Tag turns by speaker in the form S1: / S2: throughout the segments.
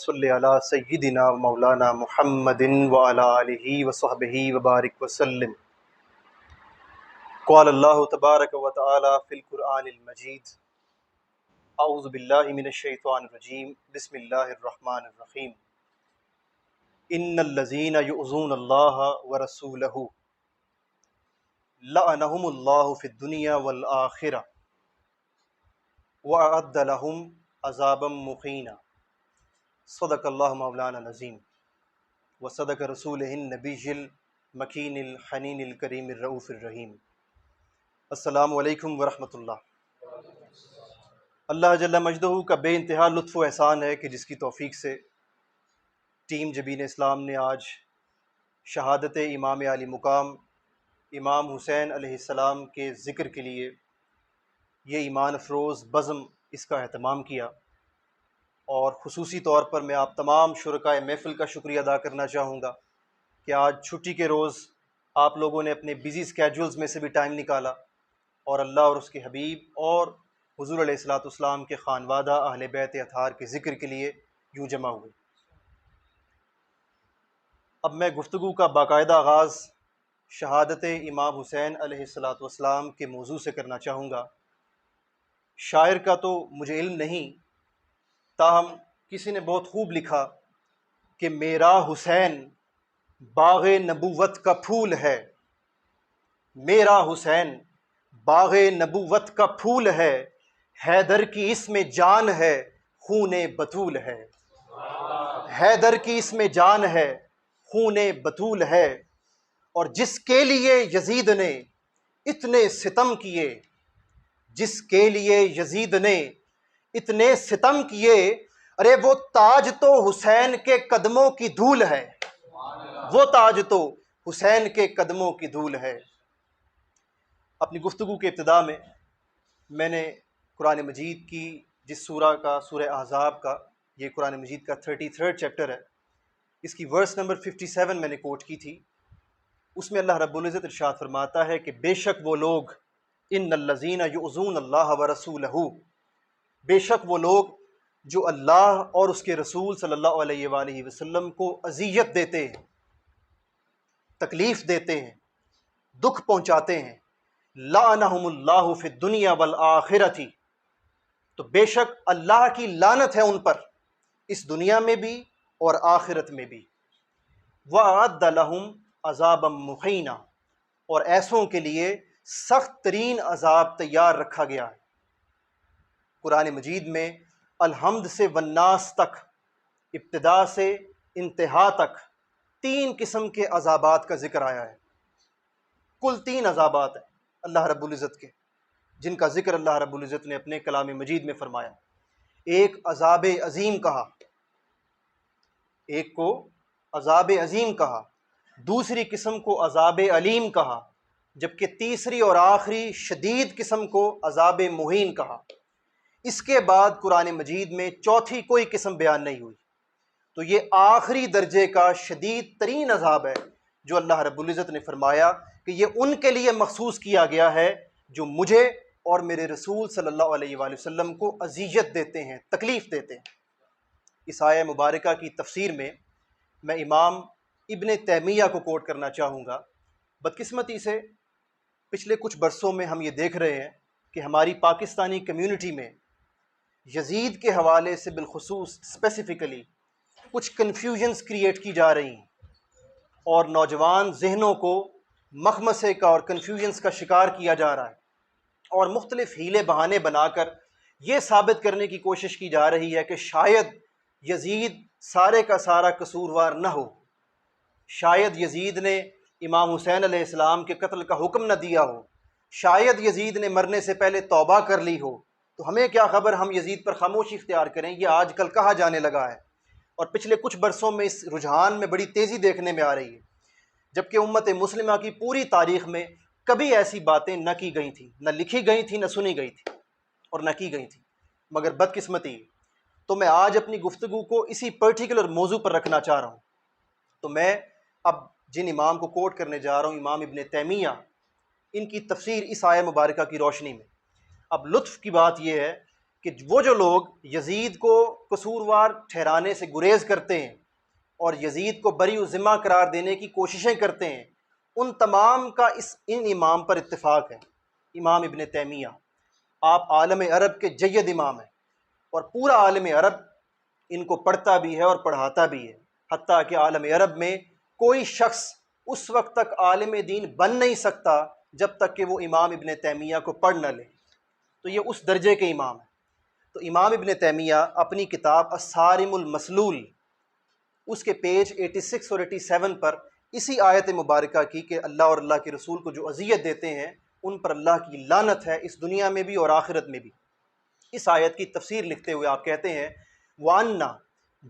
S1: صل علی سیدنا مولانا محمد وعلی آلہ وصحبہ وبارک وسلم۔ قال اللہ تبارک و تعالی فی القرآن المجید اعوذ باللہ من الشیطان الرجیم بسم اللہ الرحمن الرحیم۔ ان الذین یؤذون اللہ ورسولہ لعنہم اللہ فی الدنیا والآخرہ وأعد لهم عذابا مقینا۔ صدق اللہ مولانا العظیم وصدق رسولہ النبی المکین الحنین الکریم الرؤوف الرحیم۔ السلام علیکم ورحمۃ اللہ۔ اللہ جل مجدہ کا بے انتہا لطف و احسان ہے کہ جس کی توفیق سے ٹیم جبین اسلام نے آج شہادت امام علی مقام امام حسین علیہ السلام کے ذکر کے لیے یہ ایمان افروز بزم اس کا اہتمام کیا، اور خصوصی طور پر میں آپ تمام شرکائے محفل کا شکریہ ادا کرنا چاہوں گا کہ آج چھٹی کے روز آپ لوگوں نے اپنے بزی اسکیجولز میں سے بھی ٹائم نکالا اور اللہ اور اس کے حبیب اور حضور علیہ الصلاۃ والسلام کے خانوادہ اہل بیت اطہار کے ذکر کے لیے یوں جمع ہوئے۔ اب میں گفتگو کا باقاعدہ آغاز شہادت امام حسین علیہ الصلاۃ والسلام کے موضوع سے کرنا چاہوں گا۔ شاعر کا تو مجھے علم نہیں، تاہم کسی نے بہت خوب لکھا کہ میرا حسین باغ نبوت کا پھول ہے، میرا حسین باغ نبوت کا پھول ہے، حیدر کی اس میں جان ہے خون بطول ہے، حیدر کی اس میں جان ہے خون بطول ہے، اور جس کے لیے یزید نے اتنے ستم کیے، جس کے لیے یزید نے اتنے ستم کیے، ارے وہ تاج تو حسین کے قدموں کی دھول ہے، وہ تاج تو حسین کے قدموں کی دھول ہے۔ اپنی گفتگو کے ابتدا میں نے قرآن مجید کی جس سورہ کا سورہ احزاب کا، یہ قرآن مجید کا 33 چیپٹر ہے، اس کی ورس نمبر 57 میں نے کوٹ کی تھی۔ اس میں اللہ رب العزت ارشاد فرماتا ہے کہ بے شک وہ لوگ، ان الذین یؤذون اللہ ورسولہ، بے شک وہ لوگ جو اللہ اور اس کے رسول صلی اللہ علیہ وآلہ وسلم کو اذیت دیتے ہیں، تکلیف دیتے ہیں، دکھ پہنچاتے ہیں، لعنہم اللہ فی الدنیا والآخرۃ، تو بے شک اللہ کی لعنت ہے ان پر اس دنیا میں بھی اور آخرت میں بھی، وأعد لہم عذابا مہینا، اور ایسوں کے لیے سخت ترین عذاب تیار رکھا گیا ہے۔ قرآن مجید میں الحمد سے والناس تک، ابتدا سے انتہا تک 3 قسم کے عذابات کا ذکر آیا ہے۔ کل 3 عذابات ہیں اللہ رب العزت کے، جن کا ذکر اللہ رب العزت نے اپنے کلام مجید میں فرمایا۔ ایک عذاب عظیم کہا، ایک کو عذاب عظیم کہا، دوسری قسم کو عذاب علیم کہا، جبکہ تیسری اور آخری شدید قسم کو عذاب مہین کہا۔ اس کے بعد قرآن مجید میں چوتھی کوئی قسم بیان نہیں ہوئی، تو یہ آخری درجے کا شدید ترین عذاب ہے جو اللہ رب العزت نے فرمایا کہ یہ ان کے لیے مخصوص کیا گیا ہے جو مجھے اور میرے رسول صلی اللہ علیہ وآلہ وسلم کو اذیت دیتے ہیں، تکلیف دیتے ہیں۔ اس آیہ مبارکہ کی تفسیر میں امام ابن تیمیہ کو کوٹ کرنا چاہوں گا۔ بدقسمتی سے پچھلے کچھ برسوں میں ہم یہ دیکھ رہے ہیں کہ ہماری پاکستانی کمیونٹی میں یزید کے حوالے سے بالخصوص اسپیسیفکلی کچھ کنفیوژنز کریٹ کی جا رہی ہیں، اور نوجوان ذہنوں کو مخمصے کا اور کنفیوژنز کا شکار کیا جا رہا ہے، اور مختلف ہیلے بہانے بنا کر یہ ثابت کرنے کی کوشش کی جا رہی ہے کہ شاید یزید سارے کا سارا قصوروار نہ ہو، شاید یزید نے امام حسین علیہ السلام کے قتل کا حکم نہ دیا ہو، شاید یزید نے مرنے سے پہلے توبہ کر لی ہو، تو ہمیں کیا خبر، ہم یزید پر خاموشی اختیار کریں۔ یہ آج کل کہا جانے لگا ہے، اور پچھلے کچھ برسوں میں اس رجحان میں بڑی تیزی دیکھنے میں آ رہی ہے، جبکہ امت مسلمہ کی پوری تاریخ میں کبھی ایسی باتیں نہ کی گئی تھیں، نہ لکھی گئی تھیں، نہ سنی گئی تھی، اور نہ کی گئی تھیں۔ مگر بدقسمتی تو میں آج اپنی گفتگو کو اسی پرٹیکولر موضوع پر رکھنا چاہ رہا ہوں۔ تو میں اب جن امام کو کوٹ کرنے جا رہا ہوں، امام ابن تیمیہ، ان کی تفسیر اس آیہ مبارکہ کی روشنی میں۔ اب لطف کی بات یہ ہے کہ وہ جو لوگ یزید کو قصوروار ٹھہرانے سے گریز کرتے ہیں اور یزید کو بری و ذمہ قرار دینے کی کوششیں کرتے ہیں، ان تمام کا ان امام پر اتفاق ہے۔ امام ابن تیمیہ، آپ عالم عرب کے جید امام ہیں، اور پورا عالم عرب ان کو پڑھتا بھی ہے اور پڑھاتا بھی ہے، حتیٰ کہ عالم عرب میں کوئی شخص اس وقت تک عالم دین بن نہیں سکتا جب تک کہ وہ امام ابن تیمیہ کو پڑھ نہ لے۔ تو یہ اس درجے کے امام ہیں۔ تو امام ابن تیمیہ اپنی کتاب الصارم المسلول، اس کے پیج 86 اور 87 پر اسی آیت مبارکہ کی کہ اللہ اور اللہ کے رسول کو جو اذیت دیتے ہیں ان پر اللہ کی لعنت ہے، اس دنیا میں بھی اور آخرت میں بھی، اس آیت کی تفسیر لکھتے ہوئے آپ کہتے ہیں وَأَنَّ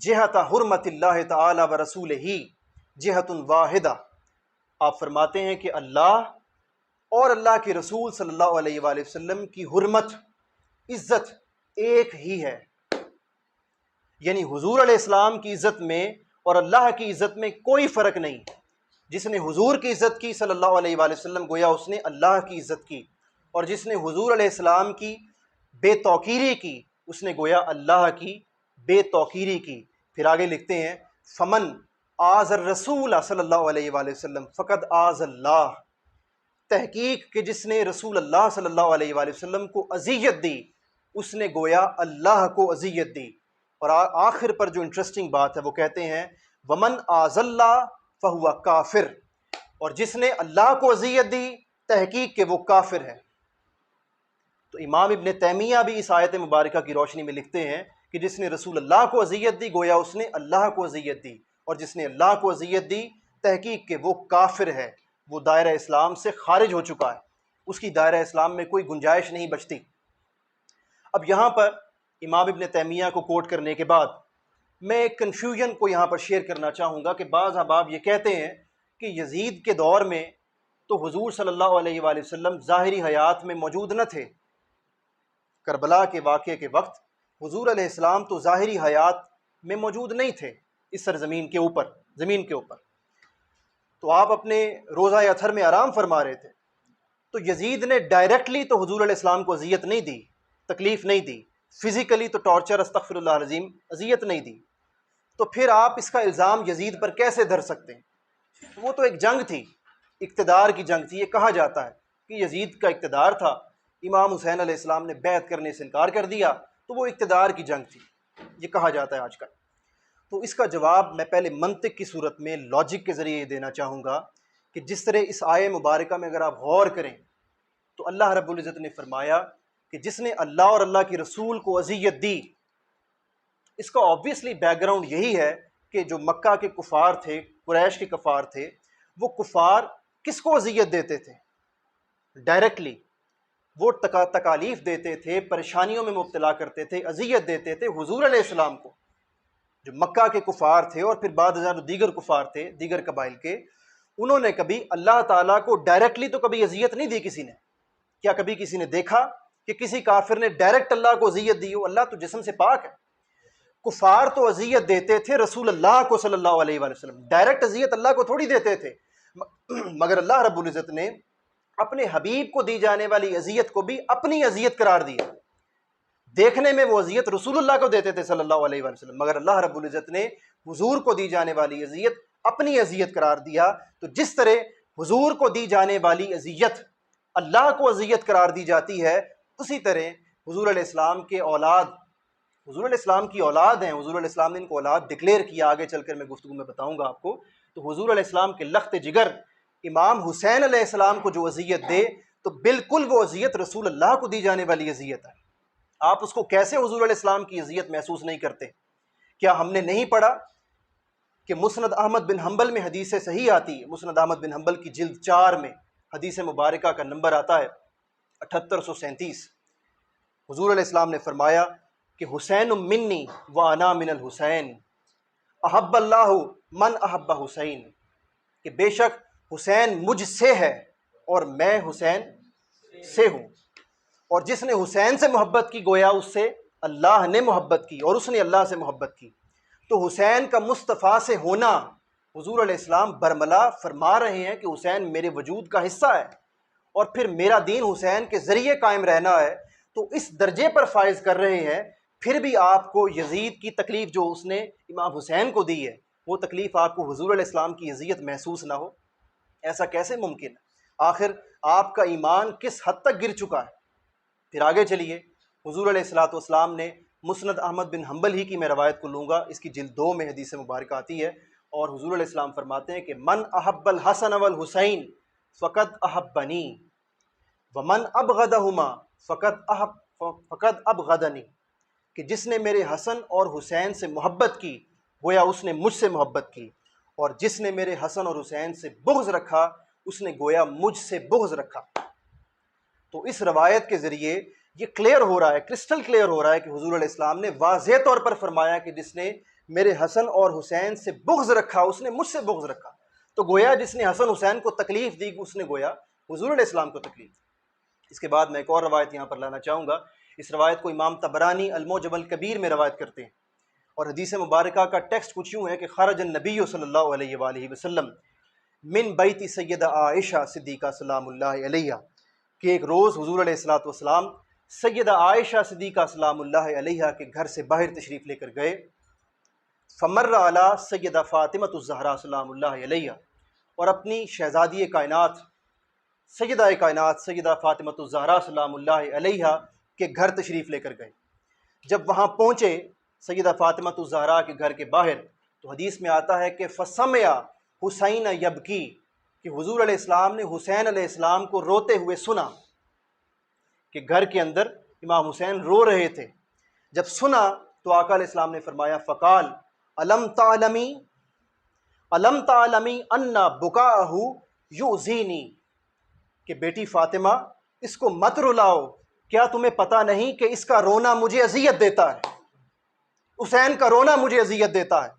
S1: جِهَةَ حُرْمَةِ اللَّهِ تَعَالَى وَرَسُولِهِ جِهَةٌ وَاحِدَةٌ، آپ فرماتے ہیں کہ اللہ اور اللہ کے رسول صلی اللہ علیہ وآلہ وسلم کی حرمت، عزت ایک ہی ہے، یعنی حضور علیہ السلام کی عزت میں اور اللہ کی عزت میں کوئی فرق نہیں۔ جس نے حضور کی عزت کی صلی اللہ علیہ وآلہ وسلم، گویا اس نے اللہ کی عزت کی، اور جس نے حضور علیہ السلام کی بے توقیری کی اس نے گویا اللہ کی بے توقیری کی۔ پھر آگے لکھتے ہیں فمن آذ الرسول صلی اللہ علیہ وآلہ وسلم فقد آذ اللہ، تحقیق کہ جس نے رسول اللہ صلی اللہ علیہ وآلہ وسلم کو اذیت دی اس نے گویا اللہ کو اذیت دی۔ اور آخر پر جو انٹرسٹنگ بات ہے وہ کہتے ہیں ومن آذ اللہ فہو کافر، اور جس نے اللہ کو اذیت دی تحقیق کہ وہ کافر ہے۔ تو امام ابن تیمیہ بھی اس آیت مبارکہ کی روشنی میں لکھتے ہیں کہ جس نے رسول اللہ کو اذیت دی گویا اس نے اللہ کو اذیت دی، اور جس نے اللہ کو اذیت دی تحقیق کہ وہ کافر ہے، وہ دائرہ اسلام سے خارج ہو چکا ہے، اس کی دائرہ اسلام میں کوئی گنجائش نہیں بچتی۔ اب یہاں پر امام ابن تیمیہ کو کوٹ کرنے کے بعد میں ایک کنفیوژن کو یہاں پر شیئر کرنا چاہوں گا کہ بعض احباب یہ کہتے ہیں کہ یزید کے دور میں تو حضور صلی اللہ علیہ وآلہ وسلم ظاہری حیات میں موجود نہ تھے، کربلا کے واقعے کے وقت حضور علیہ السلام تو ظاہری حیات میں موجود نہیں تھے اس سرزمین کے اوپر، زمین کے اوپر، تو آپ اپنے روضہ اطہر میں آرام فرما رہے تھے۔ تو یزید نے ڈائریکٹلی تو حضور علیہ السلام کو اذیت نہیں دی، تکلیف نہیں دی، فزیکلی تو ٹارچر استغفر اللہ العظیم اذیت نہیں دی، تو پھر آپ اس کا الزام یزید پر کیسے دھر سکتے ہیں؟ وہ تو ایک جنگ تھی، اقتدار کی جنگ تھی۔ یہ کہا جاتا ہے کہ یزید کا اقتدار تھا، امام حسین علیہ السلام نے بیعت کرنے سے انکار کر دیا، تو وہ اقتدار کی جنگ تھی، یہ کہا جاتا ہے آج کل۔ تو اس کا جواب میں پہلے منطق کی صورت میں لاجک کے ذریعے دینا چاہوں گا کہ جس طرح اس آیے مبارکہ میں اگر آپ غور کریں تو اللہ رب العزت نے فرمایا کہ جس نے اللہ اور اللہ کی رسول کو اذیت دی، اس کا آبویسلی بیک گراؤنڈ یہی ہے کہ جو مکہ کے کفار تھے، قریش کے کفار تھے، وہ کفار کس کو اذیت دیتے تھے؟ ڈائریکٹلی وہ تکالیف دیتے تھے، پریشانیوں میں مبتلا کرتے تھے، اذیت دیتے تھے حضور علیہ السلام کو۔ جو مکہ کے کفار تھے اور پھر بعد ازاں دیگر کفار تھے دیگر قبائل کے، انہوں نے کبھی اللہ تعالیٰ کو ڈائریکٹلی تو کبھی اذیت نہیں دی کسی نے۔ کیا کبھی کسی نے دیکھا کہ کسی کافر نے ڈائریکٹ اللہ کو اذیت دی ہو؟ اللہ تو جسم سے پاک ہے۔ کفار تو اذیت دیتے تھے رسول اللہ کو صلی اللہ علیہ وآلہ وسلم، ڈائریکٹ اذیت اللہ کو تھوڑی دیتے تھے، مگر اللہ رب العزت نے اپنے حبیب کو دی جانے والی اذیت کو بھی اپنی اذیت قرار دیا۔ دیکھنے میں وہ اذیت رسول اللہ کو دیتے تھے صلی اللہ علیہ وآلہ وسلم، مگر اللہ رب العزت نے حضور کو دی جانے والی اذیت اپنی اذیت قرار دیا۔ تو جس طرح حضور کو دی جانے والی اذیت اللہ کو اذیت قرار دی جاتی ہے، اسی طرح حضور علیہ السلام کے اولاد، حضور علیہ السلام کی اولاد ہیں، حضور علیہ السلام نے ان کو اولاد ڈکلیئر کیا، آگے چل کر میں گفتگو میں بتاؤں گا آپ کو۔ تو حضور علیہ السلام کے لخت جگر امام حسین علیہ السلام کو جو اذیت دے تو بالکل وہ اذیت رسول اللہ کو دی جانے والی اذیت ہے۔ آپ اس کو کیسے حضور علیہ السلام کی اذیت محسوس نہیں کرتے؟ کیا ہم نے نہیں پڑھا کہ مسند احمد بن حنبل میں حدیث صحیح آتی ہے؟ مسند احمد بن حنبل کی جلد 4 میں حدیث مبارکہ کا نمبر آتا ہے 7837۔ حضور علیہ السلام نے فرمایا کہ حسین منی وانا من الحسین، احب اللہ من احب حسین، کہ بے شک حسین مجھ سے ہے اور میں حسین سے ہوں، اور جس نے حسین سے محبت کی گویا اس سے اللہ نے محبت کی اور اس نے اللہ سے محبت کی۔ تو حسین کا مصطفیٰ سے ہونا، حضور علیہ السلام برملا فرما رہے ہیں کہ حسین میرے وجود کا حصہ ہے اور پھر میرا دین حسین کے ذریعے قائم رہنا ہے۔ تو اس درجے پر فائز کر رہے ہیں، پھر بھی آپ کو یزید کی تکلیف جو اس نے امام حسین کو دی ہے، وہ تکلیف آپ کو حضور علیہ السلام کی اذیت محسوس نہ ہو؟ ایسا کیسے ممکن ہے؟ آخر آپ کا ایمان کس حد تک گر چکا ہے؟ پھر آگے چلیے، حضور علیہ الصلوۃ والسلام نے مسند احمد بن حنبل ہی کی میں روایت کو لوں گا، اس کی جلد 2 میں حدیث مبارکہ آتی ہے، اور حضور علیہ السلام فرماتے ہیں کہ من احب الحسن والحسین فقد احبنی ومن ابغضہما فقد ابغضنی، کہ جس نے میرے حسن اور حسین سے محبت کی گویا اس نے مجھ سے محبت کی، اور جس نے میرے حسن اور حسین سے بغض رکھا اس نے گویا مجھ سے بغض رکھا۔ تو اس روایت کے ذریعے یہ کلیئر ہو رہا ہے، کرسٹل کلیئر ہو رہا ہے کہ حضور علیہ السلام نے واضح طور پر فرمایا کہ جس نے میرے حسن اور حسین سے بغض رکھا اس نے مجھ سے بغض رکھا۔ تو گویا جس نے حسن حسین کو تکلیف دی اس نے گویا حضور علیہ السلام کو تکلیف دی۔ اس کے بعد میں ایک اور روایت یہاں پر لانا چاہوں گا، اس روایت کو امام طبرانی المعجم الکبیر میں روایت کرتے ہیں، اور حدیث مبارکہ کا ٹیکسٹ کچھ یوں ہے کہ خرج النبی صلی اللہ علیہ وآلہ وسلم من بیت سیدہ عائشہ صدیقہ سلام اللہ علیہ، کہ ایک روز حضور علیہ الصلوۃ والسلام سیدہ عائشہ صدیقہ سلام اللہ علیہ کے گھر سے باہر تشریف لے کر گئے، فمر علی سیدہ فاطمہ الزہرا سلام اللہ علیہ، اور اپنی شہزادی کائنات سیدہ کائنات سیدہ فاطمہ الزہرا سلام اللہ علیہ کے گھر تشریف لے کر گئے۔ جب وہاں پہنچے سیدہ فاطمہ الزہرا کے گھر کے باہر، تو حدیث میں آتا ہے کہ فسمع حسین یبکی، کہ حضور علیہ السلام نے حسین علیہ السلام کو روتے ہوئے سنا، کہ گھر کے اندر امام حسین رو رہے تھے۔ جب سنا تو آقا علیہ السلام نے فرمایا فقال الم تعلمی ان بکاءہ یؤذینی، کہ بیٹی فاطمہ اس کو مت رلاؤ، کیا تمہیں پتہ نہیں کہ اس کا رونا مجھے اذیت دیتا ہے، حسین کا رونا مجھے اذیت دیتا ہے۔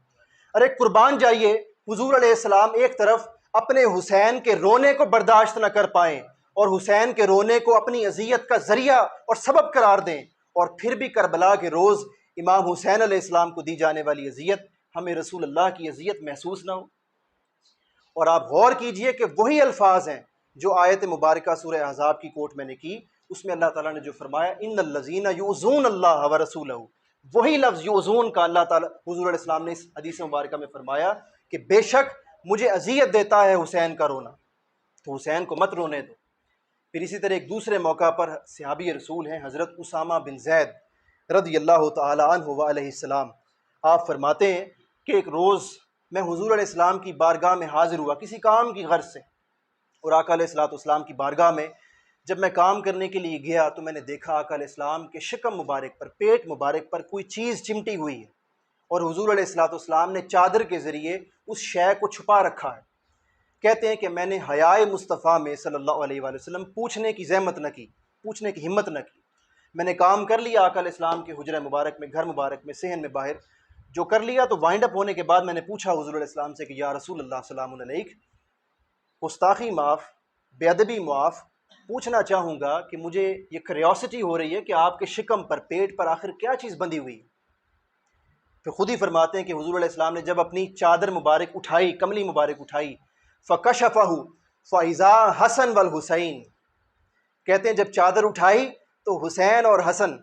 S1: ارے قربان جائیے، حضور علیہ السلام ایک طرف اپنے حسین کے رونے کو برداشت نہ کر پائیں اور حسین کے رونے کو اپنی اذیت کا ذریعہ اور سبب قرار دیں، اور پھر بھی کربلا کے روز امام حسین علیہ السلام کو دی جانے والی اذیت ہمیں رسول اللہ کی اذیت محسوس نہ ہو۔ اور آپ غور کیجئے کہ وہی الفاظ ہیں جو آیت مبارکہ سورہ احزاب کی کوٹ میں نے کی، اس میں اللہ تعالیٰ نے جو فرمایا ان الذین یؤذون اللہ ورسولہ، وہی لفظ یؤذون کا اللہ تعالیٰ حضور علیہ السلام نے اس حدیث مبارکہ میں فرمایا کہ بے شک مجھے اذیت دیتا ہے حسین کا رونا، تو حسین کو مت رونے دو۔ پھر اسی طرح ایک دوسرے موقع پر صحابی رسول ہیں حضرت اسامہ بن زید رضی اللہ تعالی عنہ وعلیہ السلام، آپ فرماتے ہیں کہ ایک روز میں حضور علیہ السلام کی بارگاہ میں حاضر ہوا کسی کام کی غرض سے، اور آقا علیہ الصلوۃ والسلام کی بارگاہ میں جب میں کام کرنے کے لیے گیا تو میں نے دیکھا آقا علیہ السلام کے شکم مبارک پر، پیٹ مبارک پر کوئی چیز چمٹی ہوئی ہے، اور حضور علیہ الصلوۃ والسلام نے چادر کے ذریعے اس شے کو چھپا رکھا ہے۔ کہتے ہیں کہ میں نے حیائے مصطفیٰ میں صلی اللہ علیہ وآلہ وسلم پوچھنے کی زحمت نہ کی، پوچھنے کی ہمت نہ کی، میں نے کام کر لیا آقا علیہ السلام کے حجرہ مبارک میں، گھر مبارک میں، صحن میں باہر جو کر لیا، تو وائنڈ اپ ہونے کے بعد میں نے پوچھا حضور علیہ السلام سے کہ یا رسول اللہ سلام علیک، گستاخی معاف، بے ادبی معاف، پوچھنا چاہوں گا کہ مجھے یہ کریوسٹی ہو رہی ہے کہ آپ کے شکم پر، پیٹ پر آخر کیا چیز بندھی ہوئی ہے؟ پھر خود ہی فرماتے ہیں کہ حضور علیہ السلام نے جب اپنی چادر مبارک اٹھائی، کملی مبارک اٹھائی، فَكَشَفَهُ فَإِذَا حسن والحسین، کہتے ہیں جب چادر اٹھائی تو حسین اور حسن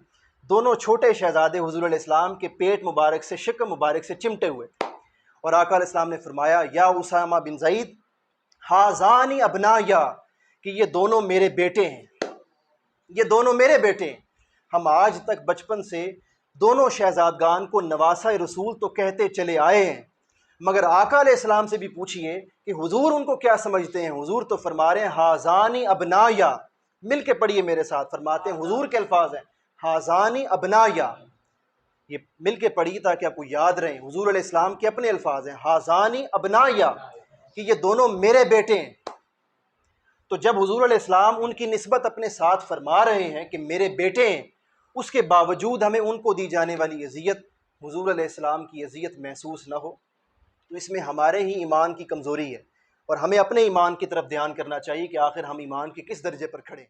S1: دونوں چھوٹے شہزادے حضور علیہ السلام کے پیٹ مبارک سے، شکم مبارک سے چمٹے ہوئے، اور آقا علیہ السلام نے فرمایا یا اسامہ بن زید ہازانی ابنایا، کہ یہ دونوں میرے بیٹے ہیں، یہ دونوں میرے بیٹے ہیں۔ ہم آج تک بچپن سے دونوں شہزادگان کو نواسہ رسول تو کہتے چلے آئے ہیں، مگر آقا علیہ السلام سے بھی پوچھئے کہ حضور ان کو کیا سمجھتے ہیں، حضور تو فرما رہے ہیں ہازانی ابنایا، مل کے پڑھیے میرے ساتھ، فرماتے ہیں حضور کے الفاظ ہیں ہازانی ابنایا، یہ مل کے پڑھیے تاکہ آپ کو یاد رہیں، حضور علیہ السلام کے اپنے الفاظ ہیں ہازانی ابنایا، کہ یہ دونوں میرے بیٹے ہیں۔ تو جب حضور علیہ السلام ان کی نسبت اپنے ساتھ فرما رہے ہیں کہ میرے بیٹے ہیں، اس کے باوجود ہمیں ان کو دی جانے والی اذیت، حضور علیہ السلام کی اذیت محسوس نہ ہو، تو اس میں ہمارے ہی ایمان کی کمزوری ہے، اور ہمیں اپنے ایمان کی طرف دھیان کرنا چاہیے کہ آخر ہم ایمان کے کس درجے پر کھڑے ہیں۔